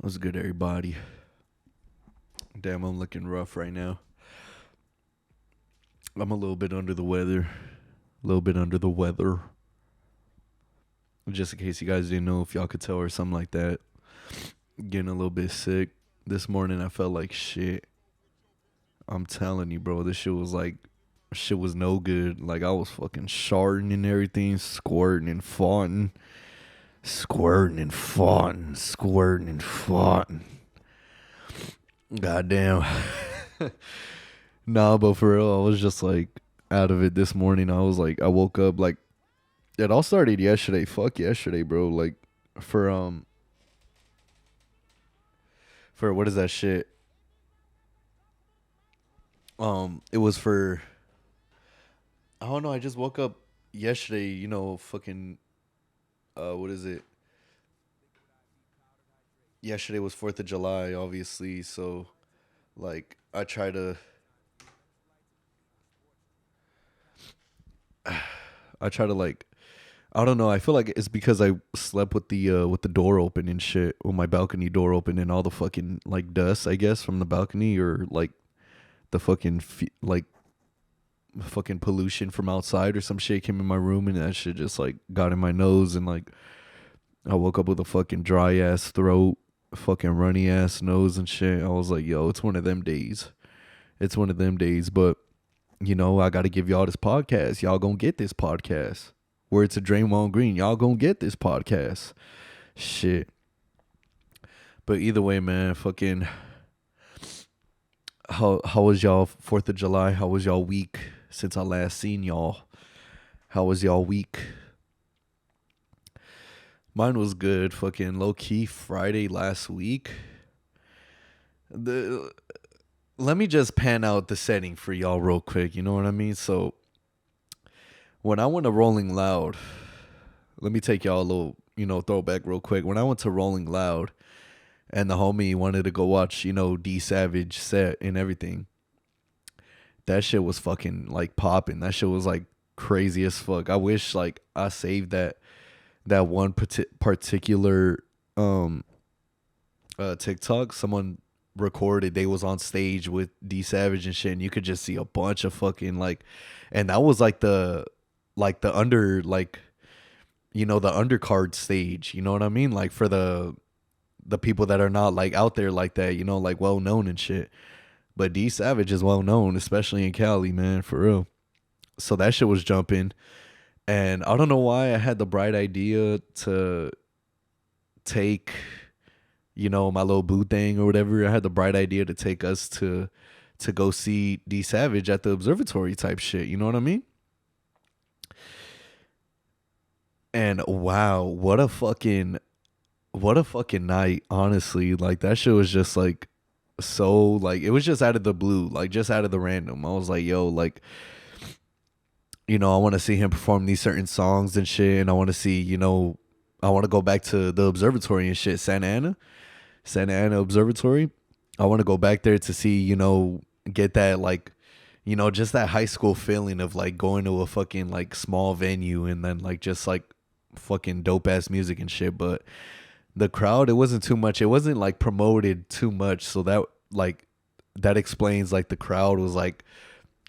What's good, everybody? Damn, I'm looking rough right now. I'm a little bit under the weather. A little bit under the weather. Just in case you guys didn't know if y'all could tell or something like that. Getting a little bit sick. This morning I felt like shit. I'm telling you, bro. This shit was no good. Like, I was fucking sharding and everything, squirting and farting. Squirting and farting. Squirting and farting. Goddamn. Nah, but for real, I was just like out of it this morning. I woke up like it all started yesterday. Fuck yesterday, bro. Like for for what is that shit? It was for I don't know. I just woke up yesterday. Fucking what is it? Yesterday was 4th of July, obviously. So like I try to like I don't know. I feel like it's because I slept with the door open and shit, with my balcony door open and all the fucking like dust, I guess, from the balcony or like the like fucking pollution from outside or some shit came in my room and that shit just like got in my nose and like I woke up with a fucking dry ass throat, fucking runny ass nose and shit. I was like, yo, it's one of them days. It's one of them days, but I got to give y'all this podcast. Y'all gonna get this podcast. Word to Draymond Green. Y'all gonna get this podcast. Shit. But either way, man, fucking how was y'all 4th of July? How was y'all week since I last seen y'all? How was y'all week? Mine was good. Fucking low key Friday last week. The Let me just pan out the setting for y'all real quick. You know what I mean? So when I went to Rolling Loud, let me take y'all a little, throwback real quick. When I went to Rolling Loud and the homie wanted to go watch, D Savage set and everything, that shit was fucking like popping. That shit was like crazy as fuck. I wish like I saved that one particular TikTok. Someone recorded they was on stage with D Savage and shit, and you could just see a bunch of fucking like, and that was like the under like the undercard stage. You know what I mean? Like for the people that are not like out there like that. Like well known and shit. But D Savage is well known, especially in Cali, man, for real. So that shit was jumping, and I don't know why I had the bright idea to take my little boo thing or whatever. I had the bright idea to take us to go see D Savage at the observatory type shit. You know what I mean? And wow, what a fucking night, honestly. Like that shit was just like so like it was just out of the blue, like just out of the random. I was like, yo, like I want to see him perform these certain songs and shit, and I want to see, I want to go back to the observatory and shit, Santa Ana Observatory. I want to go back there to see, get that like, just that high school feeling of like going to a fucking like small venue and then like just like fucking dope ass music and shit. But the crowd, it wasn't too much. It wasn't like promoted too much. So that explains like the crowd was like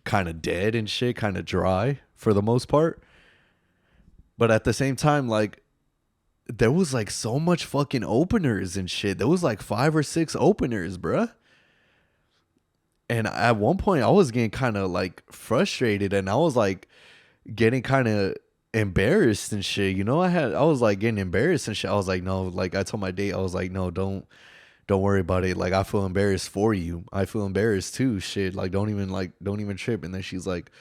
kind of dead and shit, kind of dry for the most part. But at the same time, like, there was like so much fucking openers and shit. There was like 5 or 6 openers, bruh. And at one point I was getting kind of like frustrated and I was like getting kind of embarrassed and shit. I was like getting embarrassed and shit. I was like, no, like I told my date, I was like, no, don't worry about it. Like I feel embarrassed for you. I feel embarrassed too. Shit. Like don't even trip. And then she's like,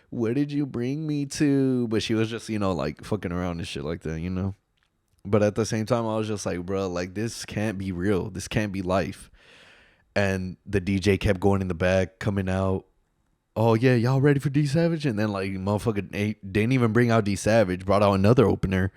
what did you bring me to? But she was just, like fucking around and shit like that. But at the same time, I was just like, bro, like this can't be real. This can't be life. And the DJ kept going in the back, coming out. Oh yeah, y'all ready for D Savage? And then like motherfucker didn't even bring out D Savage, brought out another opener.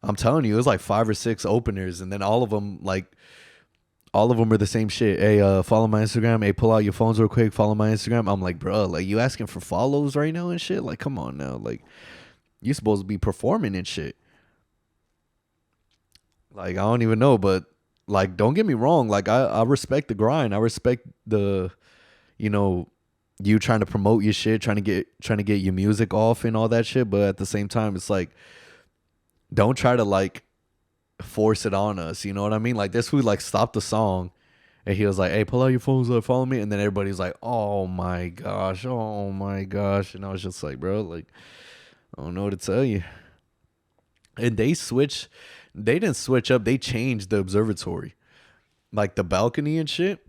I'm telling you, it was like 5 or 6 openers, and then all of them are the same shit. Hey, follow my Instagram. Hey, pull out your phones real quick. Follow my Instagram. I'm like, bro, like you asking for follows right now and shit. Like, come on now, like you supposed to be performing and shit. Like I don't even know, but Like, don't get me wrong. Like, I respect the grind. I respect the, you know, you trying to promote your shit, trying to get your music off and all that shit. But at the same time, it's like, don't try to like force it on us. You know what I mean? Like this fool like stopped the song and he was like, "Hey, pull out your phones, follow me." And then everybody's like, "Oh my gosh, oh my gosh!" And I was just like, "Bro, like, I don't know what to tell you." And they didn't switch up. They changed the observatory, like the balcony and shit.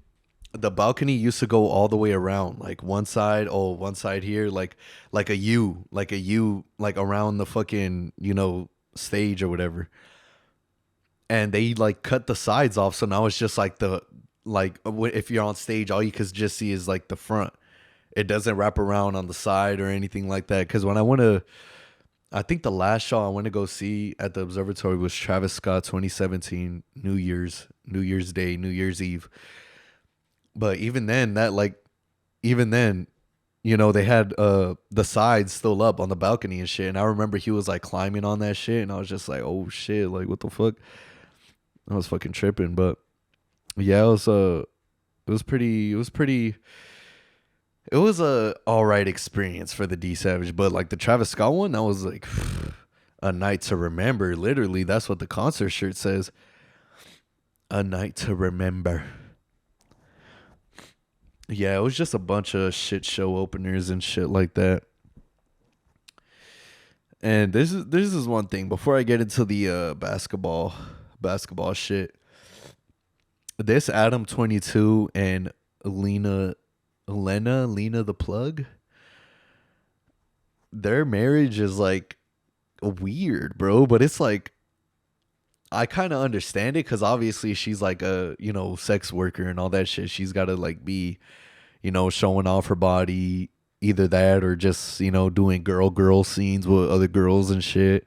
The balcony used to go all the way around, like one side here, like a U, like around the fucking stage or whatever. And they like cut the sides off, so now it's just like if you're on stage, all you could just see is like the front. It doesn't wrap around on the side or anything like that. Because when I think the last show I went to go see at the observatory was Travis Scott 2017 New Year's Day, New Year's Eve. But even then, they had the sides still up on the balcony and shit. And I remember he was like climbing on that shit, and I was just like, oh shit, like what the fuck? I was fucking tripping. But yeah, it was a all right experience for the D Savage. But like the Travis Scott one, that was like a night to remember. Literally, that's what the concert shirt says. A night to remember. Yeah, it was just a bunch of shit show openers and shit like that. And this is one thing before I get into the basketball shit. This Adam 22 and Lena the plug, their marriage is like weird, bro, but it's like I kind of understand it cuz obviously she's like a, sex worker and all that shit. She's got to like be, showing off her body, either that or just, doing girl scenes with other girls and shit,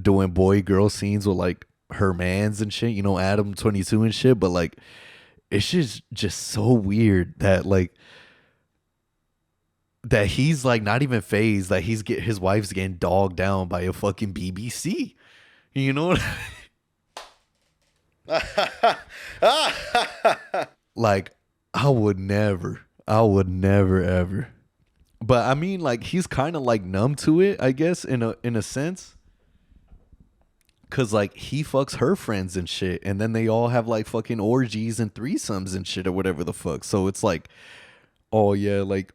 doing boy girl scenes with like her mans and shit, Adam 22 and shit. But like it's just so weird that like that he's like not even phased that his wife's getting dogged down by a fucking BBC. You know what? Like I would never ever. But I mean, like he's kind of like numb to it, I guess, in a sense. Cause like he fucks her friends and shit, and then they all have like fucking orgies and threesomes and shit or whatever the fuck. So it's like, oh yeah, like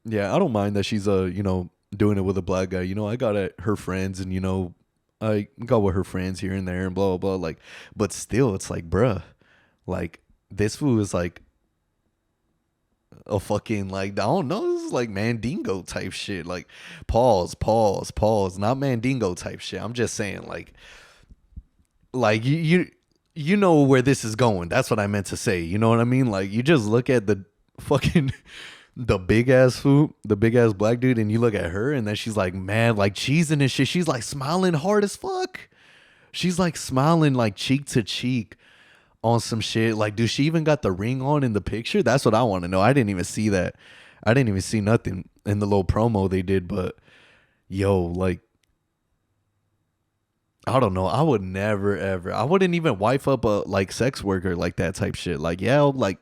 yeah, I don't mind that she's doing it with a black guy. I got at her friends, and I got with her friends here and there and blah blah blah. Like, but still, it's like, bruh, like this fool is like a fucking like I don't know, this is like Mandingo type shit. Like, pause, not Mandingo type shit. I'm just saying like you know where this is going. That's what I meant to say. You know what I mean? Like you just look at the fucking the big ass food, the big ass black dude, and you look at her, and then she's like mad, like cheesing and shit. She's like smiling hard as fuck. She's like smiling like cheek to cheek on some shit. Like, dude, she even got the ring on in the picture? That's what I want to know. I didn't even see that. I didn't even see nothing in the little promo they did. But yo, like, I don't know. I would never ever. I wouldn't even wife up a like sex worker like that type shit. Like, yeah, I'll, like,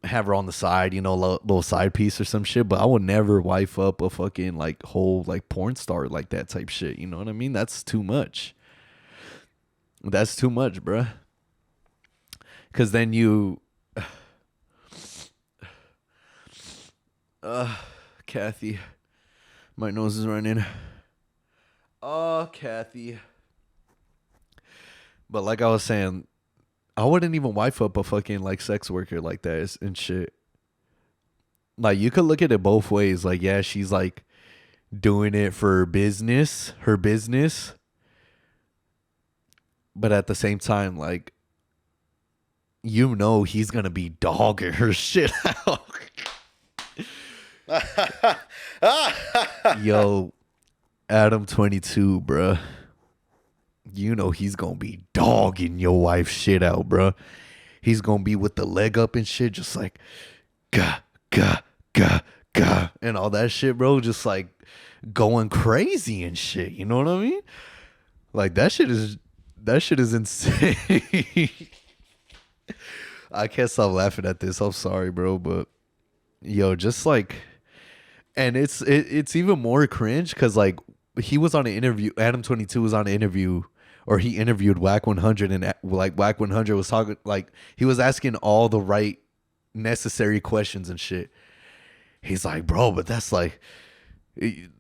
have her on the side, little side piece or some shit. But I would never wife up a fucking like whole like porn star like that type shit. You know what I mean? That's too much. That's too much, bruh. Cause then Kathy, my nose is running. Oh, Kathy. But like I was saying, I wouldn't even wife up a fucking like sex worker like that and shit. Like you could look at it both ways. Like, yeah, she's like doing it for her business. But at the same time, like, he's gonna be dogging her shit out. Yo, Adam 22, bruh. He's gonna be dogging your wife's shit out, bruh. He's gonna be with the leg up and shit, just like gah, gah, gah, gah, and all that shit, bro. Just like going crazy and shit. You know what I mean? Like that shit is That shit is insane. I can't stop laughing at this. I'm sorry, bro, but yo, just like, and it's even more cringe because like he was on an interview. Adam 22 was on an interview, or he interviewed Whack 100, and like Whack 100 was talking like he was asking all the right necessary questions and shit. He's like, bro, but that's like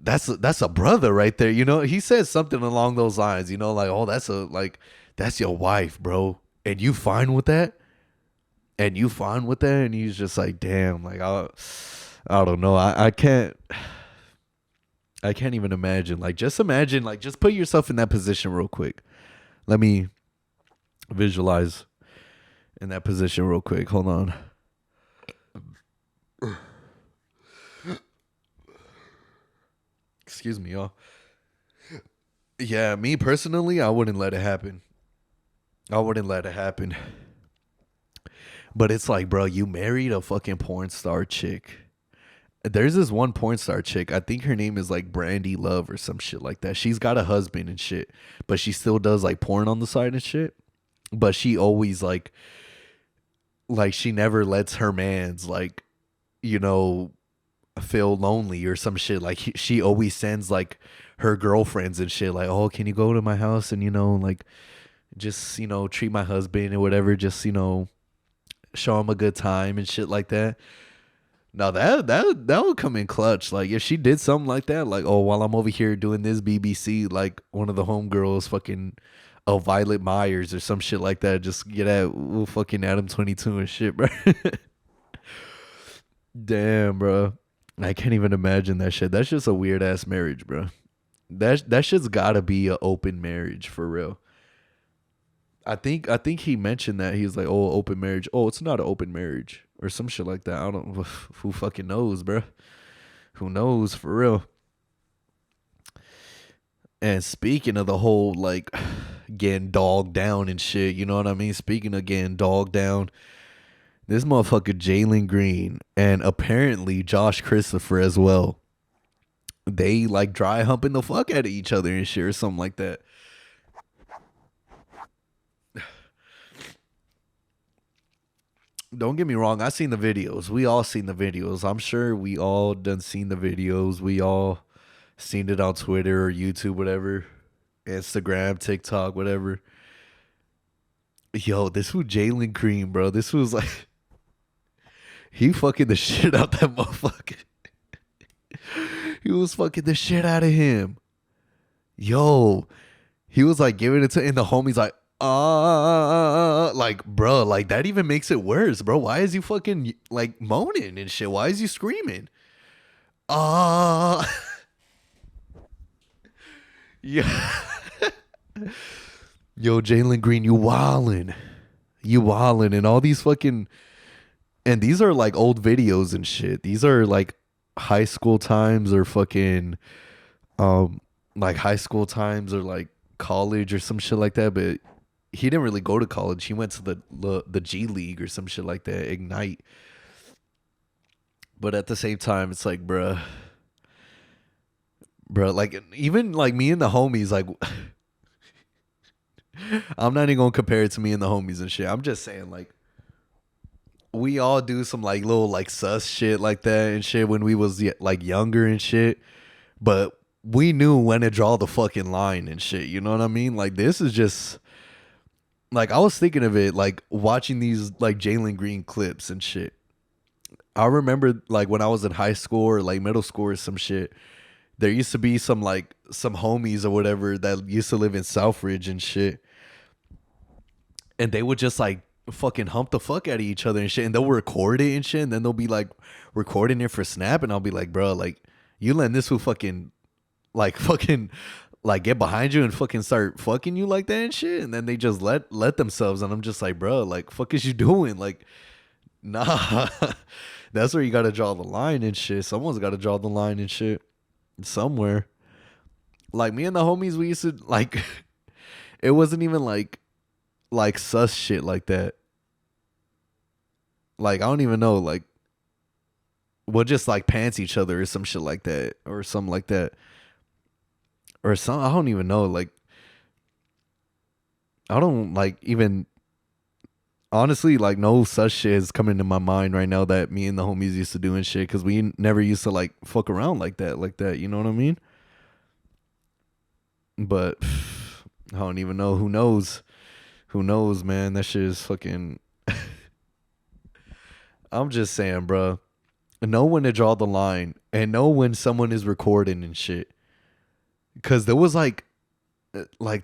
that's a brother right there, you know. He says something along those lines, you know, like, oh, that's your wife, bro, and you fine with that, and he's just like, damn, like I don't know, I can't even imagine, like, just imagine, like, just put yourself in that position real quick. Let me visualize in that position real quick. Hold on. Excuse me, y'all. Yeah, me personally, I wouldn't let it happen. I wouldn't let it happen. But it's like, bro, you married a fucking porn star chick. There's this one porn star chick. I think her name is like Brandy Love or some shit like that. She's got a husband and shit, but she still does like porn on the side and shit. But she always like she never lets her mans like, you know, feel lonely or some shit. Like she always sends like her girlfriends and shit like, oh, can you go to my house and, you know, like, just, you know, treat my husband or whatever, just, you know, show him a good time and shit like that. Now that would come in clutch. Like if she did something like that, like, oh, while I'm over here doing this BBC, like one of the homegirls fucking, oh, Violet Myers or some shit like that, just get at fucking Adam 22 and shit, bro. Damn, bro. I can't even imagine that shit. That's just a weird ass marriage, bro. That shit's gotta be an open marriage for real. I think he mentioned that he's like, oh, open marriage. Oh, it's not an open marriage or some shit like that. I don't. Who fucking knows, bro? Who knows for real? And speaking of the whole like getting dogged down and shit, you know what I mean? Speaking of getting dogged down, this motherfucker Jalen Green and apparently Josh Christopher as well, they like dry humping the fuck out of each other and shit or something like that. Don't get me wrong, I seen the videos. We all seen the videos. I'm sure we all done seen the videos. We all seen it on Twitter or YouTube, whatever. Instagram, TikTok, whatever. Yo, this was Jalen Green, bro. This was like he fucking the shit out that motherfucker. He was fucking the shit out of him. Yo, he was like giving it to, and the homie's like, like, bro, like that even makes it worse, bro. Why is he fucking like moaning and shit? Why is he screaming? Yeah. Yo, Jalen Green, you wildin', and all these fucking, and these are like old videos and shit. These are like high school times or fucking, like high school times or like college or some shit like that. But he didn't really go to college. He went to the G League or some shit like that, Ignite. But at the same time, it's like, bruh, like even like me and the homies, like I'm not even gonna compare it to me and the homies and shit. I'm just saying, like, we all do some like little like sus shit like that and shit when we was like younger and shit. But we knew when to draw the fucking line and shit. You know what I mean? Like this is just like I was thinking of it like watching these like Jalen Green clips and shit. I remember like when I was in high school or like middle school or some shit. There used to be some like some homies or whatever that used to live in Southridge and shit. And they would just like fucking hump the fuck out of each other and shit. And they'll record it and shit. And then they'll be like recording it for Snap. And I'll be like, bro, like you letting this fool fucking like get behind you and fucking start fucking you like that and shit. And then they just let themselves. And I'm just like, bro, like fuck is you doing? Like, nah, that's where you got to draw the line and shit. Someone's got to draw the line and shit somewhere. Like me and the homies, we used to like, it wasn't even like sus shit like that. Like I don't even know, like we'll just like pants each other or some shit like that or something like that or some, I don't even know, like I don't like even honestly like no such shit is coming to my mind right now that me and the homies used to do and shit because we never used to like fuck around like that. You know what I mean? But I don't even know. Who knows? Who knows, man? That shit is fucking. I'm just saying, bro. Know when to draw the line and know when someone is recording and shit. Cause there was like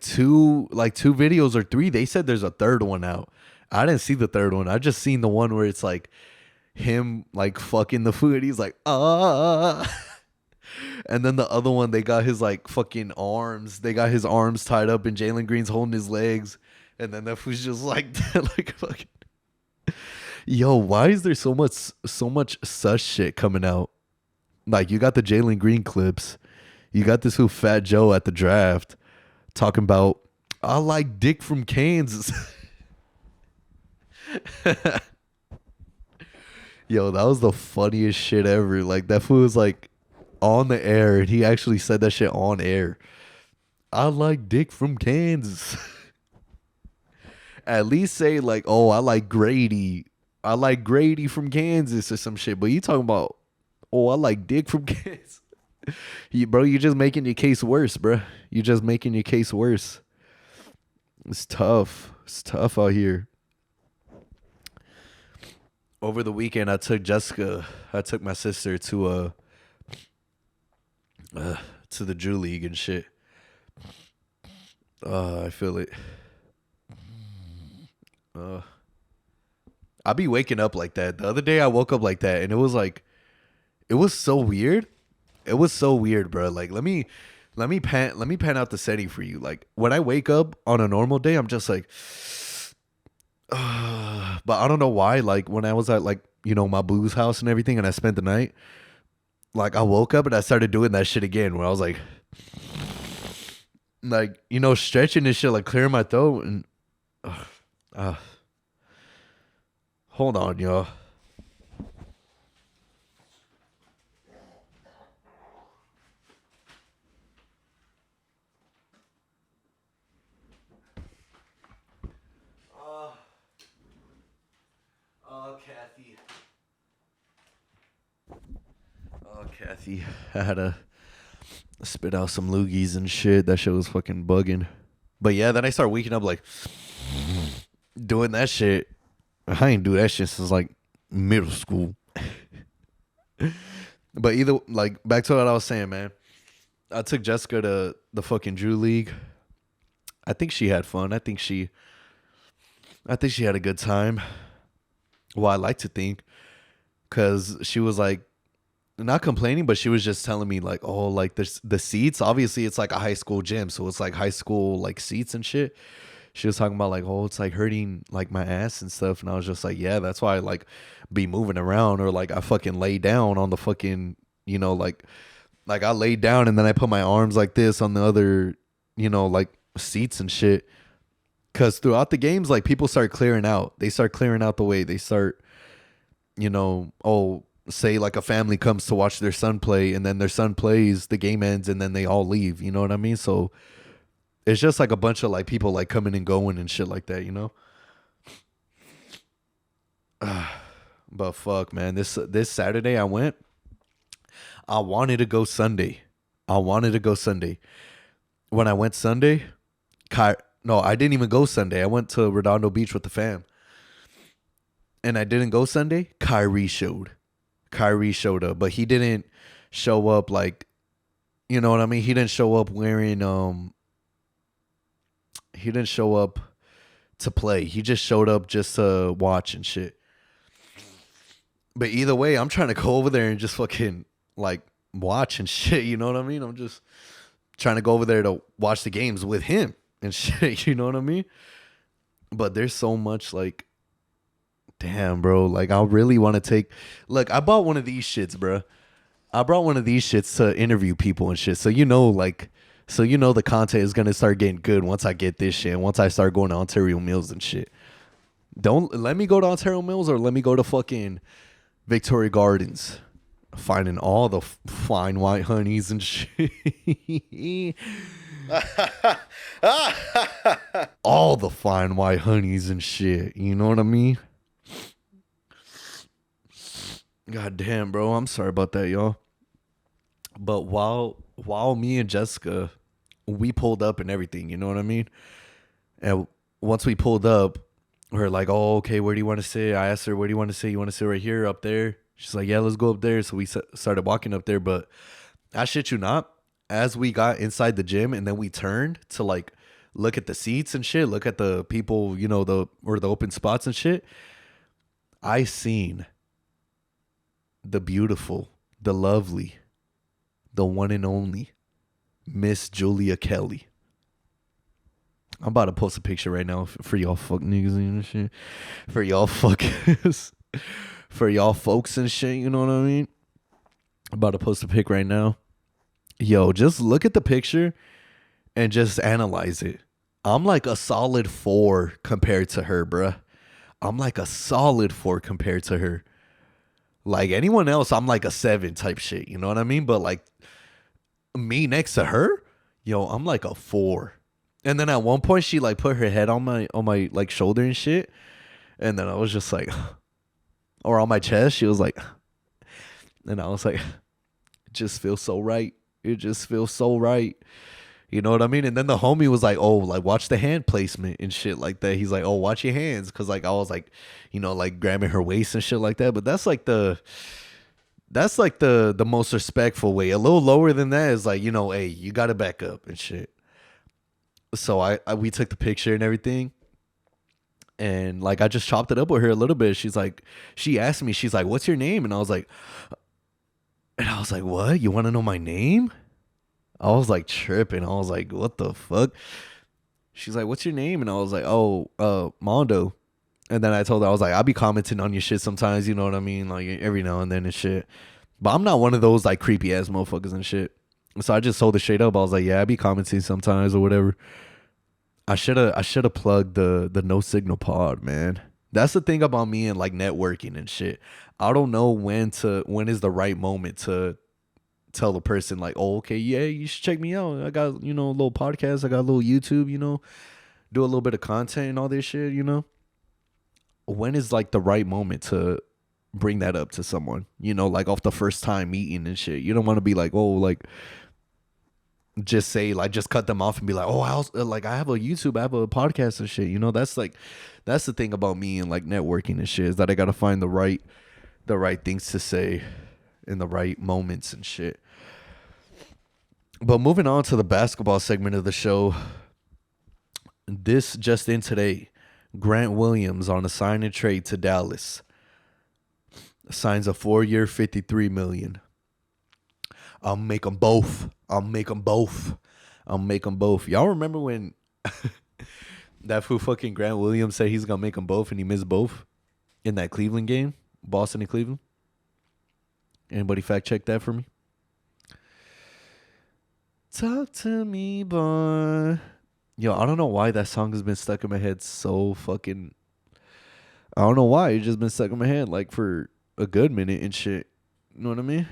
two videos or three. They said there's a third one out. I didn't see the third one. I just seen the one where it's like him like fucking the food. He's like, ah. And then the other one, they got his like fucking arms. They got his arms tied up, and Jalen Green's holding his legs. And then that fool's just like, like fucking. Yo, why is there so much sus shit coming out? Like you got the Jalen Green clips, you got this who Fat Joe at the draft talking about I like dick from Kansas. Yo, that was the funniest shit ever. Like that fool was like on the air, and he actually said that shit on air. I like dick from Kansas. At least say like, oh, I like Grady. I like Grady from Kansas or some shit. But you talking about, oh, I like dick from Kansas. Bro, you're just making your case worse, bro. You're just making your case worse. It's tough. It's tough out here. Over the weekend, I took my sister to the Drew League and shit. I feel it. I be waking up like that. The other day I woke up like that, and it was so weird. It was so weird, bro. Like let me pan out the setting for you. Like when I wake up on a normal day, I'm just like, but I don't know why. Like when I was at like my boo's house and everything, and I spent the night. Like I woke up and I started doing that shit again, where I was like stretching and shit, like clearing my throat and. Hold on, y'all. Kathy. Kathy. I had to spit out some loogies and shit. That shit was fucking bugging. But yeah, then I started waking up like doing that shit. I ain't do that shit since like middle school. But either like back to what I was saying, man. I took Jessica to the fucking Drew League. I think she had fun. I think she had a good time. Well, I like to think, because she was like not complaining, but she was just telling me like, oh, like the seats. Obviously, it's like a high school gym, so it's like high school like seats and shit. She was talking about like, oh, it's like hurting like my ass and stuff, and I was just like, yeah, that's why I like be moving around, or like I fucking lay down on the fucking like I laid down and then I put my arms like this on the other like seats and shit. Because throughout the games, like people start clearing out. They start clearing out the way. They start, say like a family comes to watch their son play, and then their son plays, the game ends, and then they all leave. You know what I mean? So it's just like a bunch of like people like coming and going and shit like that, But fuck, man, this Saturday I went. I wanted to go Sunday. When I went Sunday, no, I didn't even go Sunday. I went to Redondo Beach with the fam. And I didn't go Sunday. Kyrie showed up, but he didn't show up like, you know what I mean? He didn't show up wearing, he didn't show up to play. He just showed up just to watch and shit. But either way, I'm trying to go over there and just fucking like watch and shit. You know what I mean? I'm just trying to go over there to watch the games with him and shit. You know what I mean? But there's so much like, damn, bro. Like I really want to take. Look, I bought one of these shits, bro. I brought one of these shits to interview people and shit. So the content is gonna start getting good once I get this shit. Once I start going to Ontario Mills and shit. Don't let me go to Ontario Mills, or let me go to fucking Victoria Gardens, finding all the fine white honeys and shit. All all the fine white honeys and shit. You know what I mean? God damn, bro. I'm sorry about that, y'all. But while me and Jessica, we pulled up and everything, you know what I mean? And once we pulled up, we're like, oh, okay, where do you want to sit? I asked her, where do you want to sit? You want to sit right here, up there? She's like, yeah, let's go up there. So we started walking up there. But I shit you not, as we got inside the gym and then we turned to like look at the seats and shit, look at the people, you know, the open spots and shit, I seen the beautiful, the lovely, the one and only Miss Julia Kelly. I'm about to post a picture right now for y'all fuck niggas and shit. For y'all fuckers. For y'all folks and shit, you know what I mean? I'm about to post a pic right now. Yo, just look at the picture and just analyze it. I'm like a solid 4 compared to her, bruh. I'm like a solid 4 compared to her. Like anyone else, I'm like a 7 type shit, you know what I mean? But like me next to her, yo, I'm like a 4. And then at one point she like put her head on my like shoulder and shit. And then I was just like, or on my chest, she was like, and I was like, it just feels so right. It just feels so right. You know what I mean? And then the homie was like, oh, like watch the hand placement and shit like that. He's like, oh, watch your hands. Cause like I was like, you know, like grabbing her waist and shit like that. But that's like the most respectful way. A little lower than that is like, you know, hey, you gotta back up and shit. So we took the picture and everything. And like I just chopped it up with her a little bit. She asked me, she's like, what's your name? And I was like, what? You want to know my name? I was like tripping. I was like, what the fuck? She's like, what's your name? And I was like, oh, Mando. And then I told her, I was like, I'll be commenting on your shit sometimes, you know what I mean? Like every now and then and shit. But I'm not one of those like creepy ass motherfuckers and shit. So I just told her straight up. I was like, yeah, I be commenting sometimes or whatever. I should have plugged the No Signal Pod, man. That's the thing about me and like networking and shit. I don't know when is the right moment to tell the person like, oh, okay, yeah, you should check me out. I got, you know, a little podcast. I got a little YouTube, you know, do a little bit of content and all this shit, you know. When is like the right moment to bring that up to someone, you know, like off the first time meeting and shit? You don't want to be like, oh, like just say like just cut them off and be like, oh, I have a YouTube, I have a podcast and shit, you know. That's the thing about me and like networking and shit, is that I gotta find the right things to say in the right moments and shit. But moving on to the basketball segment of the show, this just in today, Grant Williams on a sign and trade to Dallas signs a 4-year $53 million. I'll make them both. Y'all remember when that fool fucking Grant Williams said he's gonna make them both and he missed both in that Cleveland game, Boston and Cleveland? Anybody fact check that for me? Talk to me, boy. Yo, I don't know why that song has been stuck in my head so fucking. I don't know why. It's just been stuck in my head like for a good minute and shit. You know what I mean?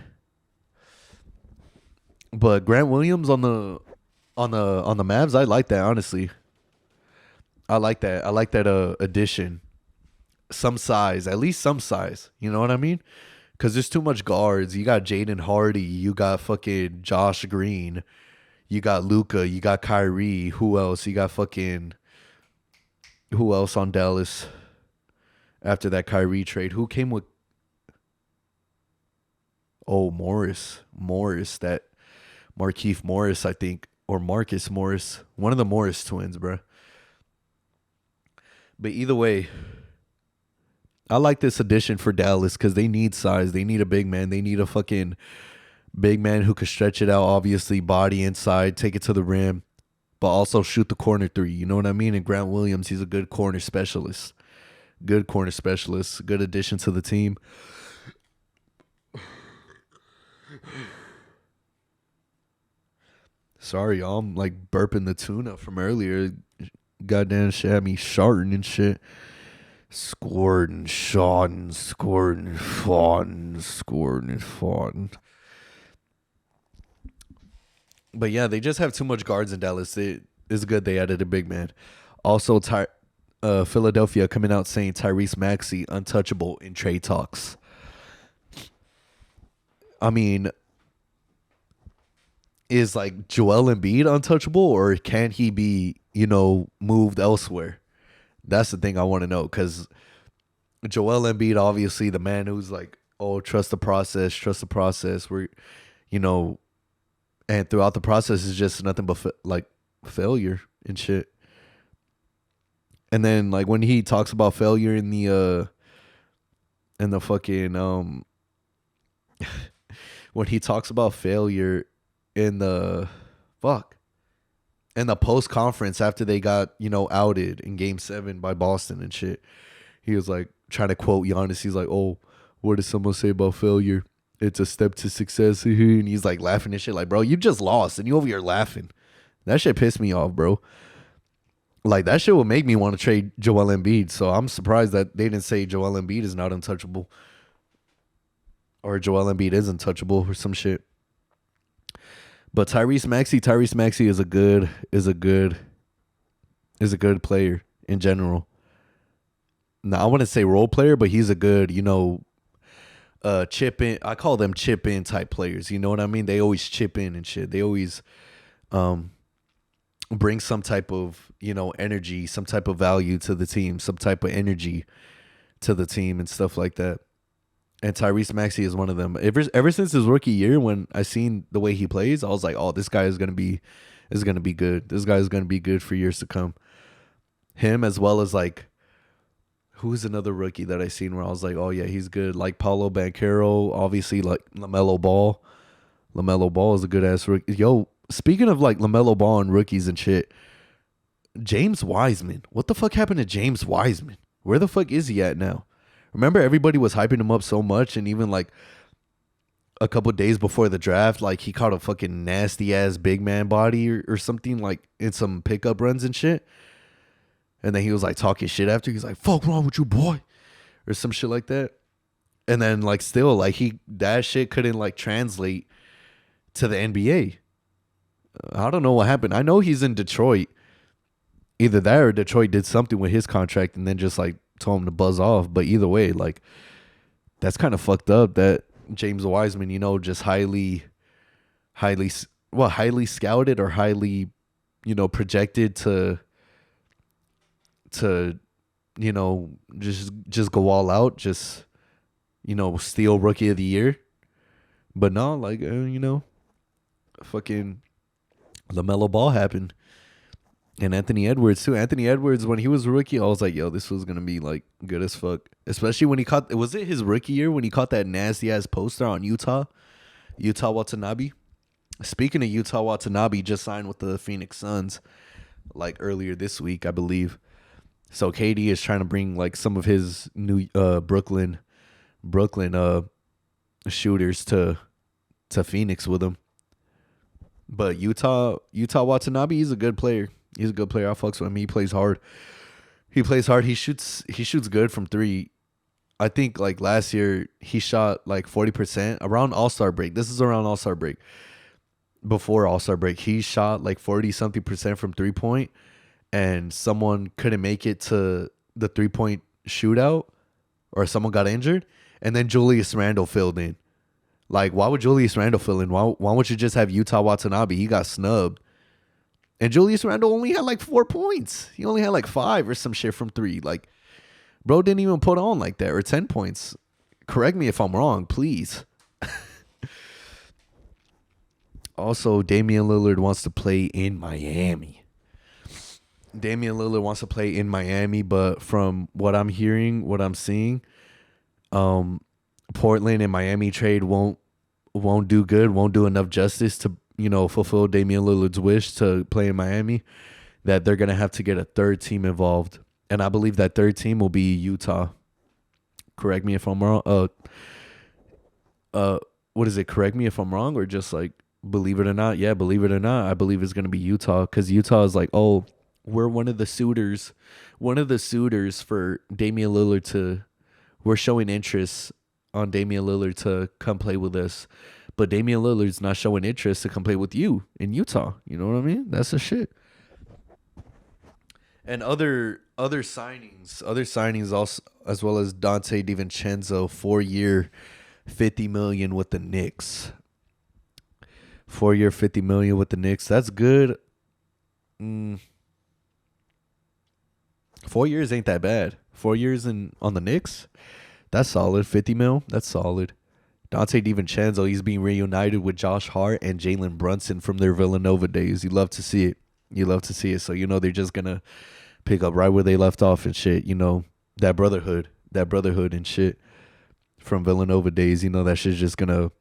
But Grant Williams on the Mavs, I like that, honestly. I like that. I like that addition. Some size, at least some size. You know what I mean? Because there's too much guards. You got Jaden Hardy. You got fucking Josh Green. You got Luka. You got Kyrie. Who else? You got fucking... Who else on Dallas after that Kyrie trade? Who came with... Oh, Morris. That Markieff Morris, I think. Or Marcus Morris. One of the Morris twins, bro. But either way... I like this addition for Dallas because they need size. They need a big man. They need a fucking big man who can stretch it out, obviously, body inside, take it to the rim, but also shoot the corner three. You know what I mean? And Grant Williams, he's a good corner specialist. Good corner specialist. Good addition to the team. Sorry, y'all. I'm like burping the tuna from earlier. Goddamn shit had me sharting and shit. Squirting, shotting, squirting, fawning, squirting, fawning. But yeah, they just have too much guards in Dallas. It's good they added a big man. Also, Philadelphia coming out saying Tyrese Maxey untouchable in trade talks. I mean, is like Joel Embiid untouchable, or can he be, moved elsewhere? That's the thing I want to know, because Joel Embiid, obviously the man who's like, oh, trust the process, trust the process. We're, you know, and throughout the process is just nothing but like failure and shit. And then like when he talks about failure in the fucking when he talks about failure in the fuck in the post conference after they got, outed in game 7 by Boston and shit. He was like trying to quote Giannis. He's like, "Oh, what does someone say about failure? It's a step to success." And he's like laughing and shit. Like, bro, you just lost and you over here laughing. That shit pissed me off, bro. Like, that shit would make me want to trade Joel Embiid. So I'm surprised that they didn't say Joel Embiid is not untouchable, or Joel Embiid is untouchable or some shit. But Tyrese Maxey is a good player in general. Now, I wouldn't say role player, but he's a good, chip in. I call them chip in type players. You know what I mean? They always chip in and shit. They always bring some type of, energy, some type of value to the team, some type of energy to the team and stuff like that. And Tyrese Maxey is one of them. Ever since his rookie year, when I seen the way he plays, I was like, oh, this guy is gonna be good. This guy is gonna be good for years to come. Him, as well as like, who's another rookie that I seen where I was like, oh yeah, he's good. Like Paolo Banchero, obviously, like LaMelo Ball. LaMelo Ball is a good ass rookie. Yo, speaking of like LaMelo Ball and rookies and shit, James Wiseman. What the fuck happened to James Wiseman? Where the fuck is he at now? Remember, everybody was hyping him up so much, and even like a couple days before the draft, like he caught a fucking nasty ass big man body or something, like in some pickup runs and shit. And then he was like talking shit after. He's like, "Fuck wrong with you, boy," or some shit like that. And then like still like that shit couldn't like translate to the NBA. I don't know what happened. I know he's in Detroit. Either that or Detroit did something with his contract and then just like told him to buzz off. But either way, like, that's kind of fucked up that James Wiseman, just highly scouted or highly, projected to just go all out, just, steal rookie of the year. But no, like, fucking LaMelo Ball happened. And Anthony Edwards too. Anthony Edwards, when he was a rookie, I was like, yo, this was going to be like good as fuck. Especially when he caught, was it his rookie year when he caught that nasty ass poster on Yuta Watanabe? Speaking of Yuta Watanabe, just signed with the Phoenix Suns like earlier this week, I believe. So KD is trying to bring like some of his new Brooklyn shooters to Phoenix with him. But Yuta Watanabe, he's a good player. He's a good player. I fucks with him. He plays hard. He shoots good from 3. I think like last year he shot like 40% around All-Star break. This is around All-Star break. Before All-Star break, he shot like 40 something percent from 3-point, and someone couldn't make it to the 3-point shootout, or someone got injured, and then Julius Randle filled in. Like, why would Julius Randle fill in? Why would you just have Yuta Watanabe? He got snubbed. And Julius Randle only had like 4 points. He only had like 5 or some shit from 3. Like, bro didn't even put on like that, or 10 points. Correct me if I'm wrong, please. Also, Damian Lillard wants to play in Miami. But from what I'm hearing, what I'm seeing, Portland and Miami trade won't do good, won't do enough justice to, fulfill Damian Lillard's wish to play in Miami, that they're going to have to get a third team involved. And I believe that third team will be Utah. Correct me if I'm wrong. What is it? Correct me if I'm wrong, or just like, believe it or not. Yeah, believe it or not. I believe it's going to be Utah, because Utah is like, oh, we're one of the suitors for Damian Lillard we're showing interest on Damian Lillard to come play with us. But Damian Lillard's not showing interest to come play with you in Utah. You know what I mean? That's the shit. And other signings also, as well as Dante DiVincenzo, 4 year, 50 million with the Knicks. 4 year, 50 million with the Knicks. That's good. Mm, 4 years ain't that bad. 4 years on the Knicks, that's solid. 50 mil, that's solid. Dante DiVincenzo, he's being reunited with Josh Hart and Jalen Brunson from their Villanova days. You love to see it. You love to see it. So they're just gonna pick up right where they left off and shit. That brotherhood and shit from Villanova days. That shit's just gonna.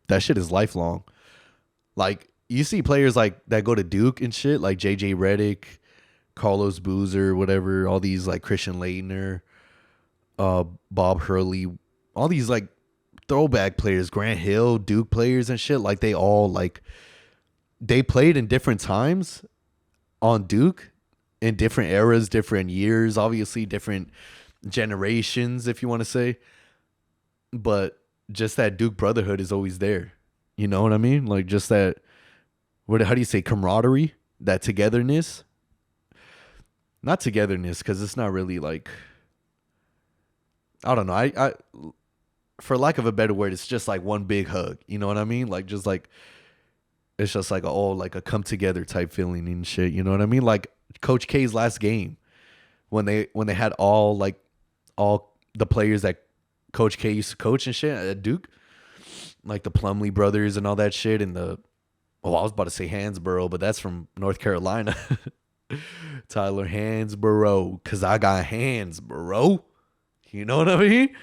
That shit is lifelong. Like you see players like that go to Duke and shit, like JJ Redick, Carlos Boozer, whatever. All these like Christian Laettner, Bob Hurley, all these like throwback players, Grant Hill, Duke players and shit. Like they all like they played in different times on Duke, in different eras, different years, obviously different generations, if you want to say. But just that Duke brotherhood is always there. You know what I mean? Like just that. How do you say camaraderie? That togetherness. Not togetherness, because it's not really like. I don't know. I for lack of a better word, it's just like one big hug. You know what I mean? Like just like it's just like like a come together type feeling and shit. You know what I mean? Like Coach K's last game when they had all the players that Coach K used to coach and shit at Duke, like the Plumlee brothers and all that shit, and I was about to say Hansborough, but that's from North Carolina. Tyler Hansborough, cause I got hands, bro. You know what I mean?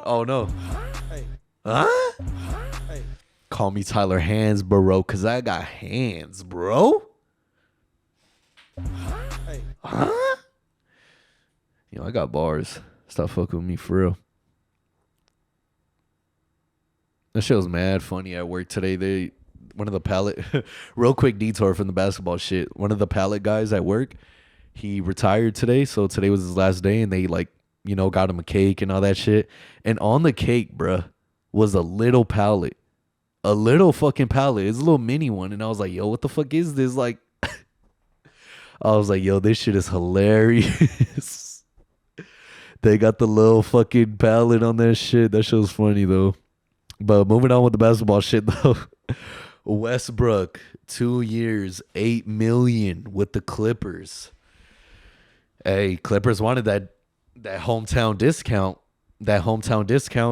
Oh no. Huh? Call me Tyler Hansborough, cause I got hands, bro. Huh? I got bars. Stop fucking with me for real. That shit was mad funny at work today. One of the pallet, real quick detour from the basketball shit. One of the pallet guys at work, he retired today. So today was his last day, and they got him a cake and all that shit. And on the cake, bruh, was a little pallet. A little fucking pallet. It's a little mini one. And I was like, yo, what the fuck is this? Like, I was like, yo, this shit is hilarious. They got the little fucking pallet on that shit. That shit was funny, though. But moving on with the basketball shit, though. Westbrook, 2 years, $8 million with the Clippers. Hey, Clippers wanted that hometown discount.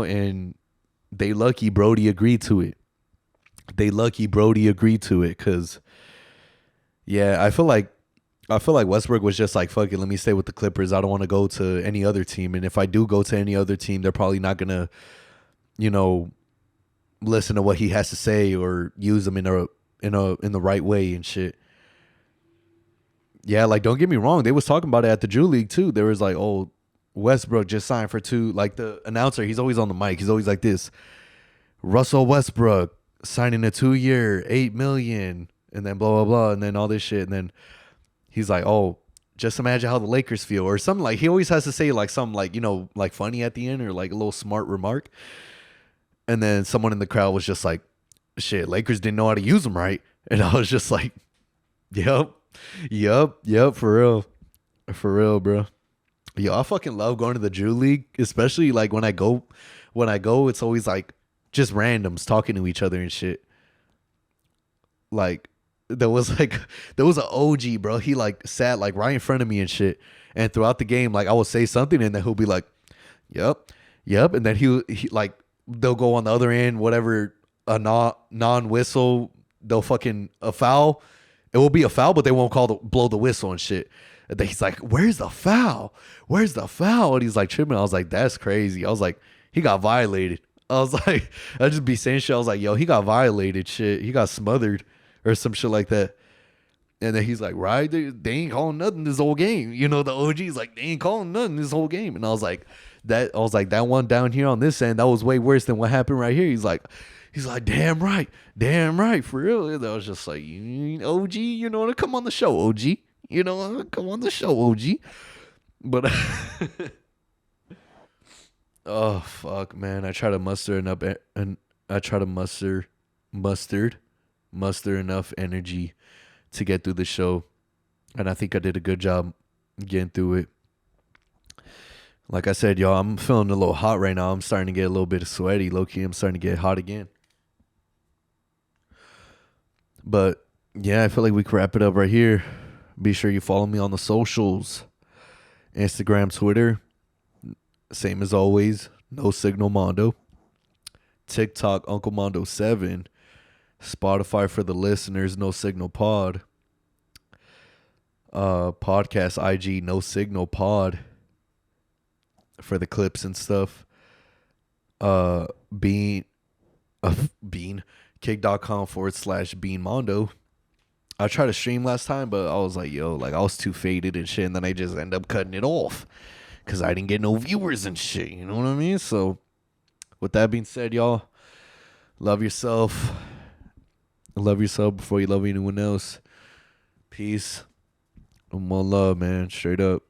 And they lucky Brody agreed to it. Because, yeah, I feel like Westbrook was just like, fuck it, let me stay with the Clippers. I don't want to go to any other team. And if I do go to any other team, they're probably not going to, listen to what he has to say or use them in the right way and shit. Yeah, like don't get me wrong, they was talking about it at the Drew League too. There was like, oh, Westbrook just signed for 2. Like the announcer, he's always on the mic. He's always like this. Russell Westbrook signing a 2-year, $8 million, and then blah blah blah, and then all this shit, and then he's like, oh, just imagine how the Lakers feel, or something like. He always has to say like something like like funny at the end or like a little smart remark. And then someone in the crowd was just like, shit, Lakers didn't know how to use them right. And I was just like, yep, for real, bro. Yo, I fucking love going to the Drew League, especially like when I go, it's always like just randoms talking to each other and shit. Like there was an OG, bro. He like sat like right in front of me and shit. And throughout the game, like I would say something and then he'll be like, yep. And then he like, they'll go on the other end, whatever, a non-whistle, they'll fucking a foul. It will be a foul, but they won't blow the whistle and shit. And then he's like, where's the foul? And he's like tripping. I was like, that's crazy. I was like, he got violated. I was like, I'd just be saying shit. I was like, yo, he got violated shit. He got smothered or some shit like that. And then he's like, right, they ain't calling nothing this whole game. The OG's like, they ain't calling nothing this whole game. And I was like, that one down here on this end, that was way worse than what happened right here. He's like, damn right, for real. And I was just like, OG, to come on the show, OG. Come on the show, OG. But oh fuck, man, I try to muster enough energy to get through the show. And I think I did a good job getting through it. Like I said, y'all, I'm feeling a little hot right now. I'm starting to get a little bit sweaty. Low key, I'm starting to get hot again. But yeah, I feel like we can wrap it up right here. Be sure you follow me on the socials. Instagram, Twitter, same as always, No Signal Mando. TikTok, Uncle Mondo 7. Spotify for the listeners, No Signal Pod. Podcast IG, No Signal Pod for the clips and stuff. Bean, kick.com/Bean Mondo. I tried to stream last time, but I was like, yo, like I was too faded and shit, and then I just end up cutting it off because I didn't get no viewers and shit. You know what I mean? So, with that being said, y'all, love yourself. Love yourself before you love anyone else. Peace. And one love, man. Straight up.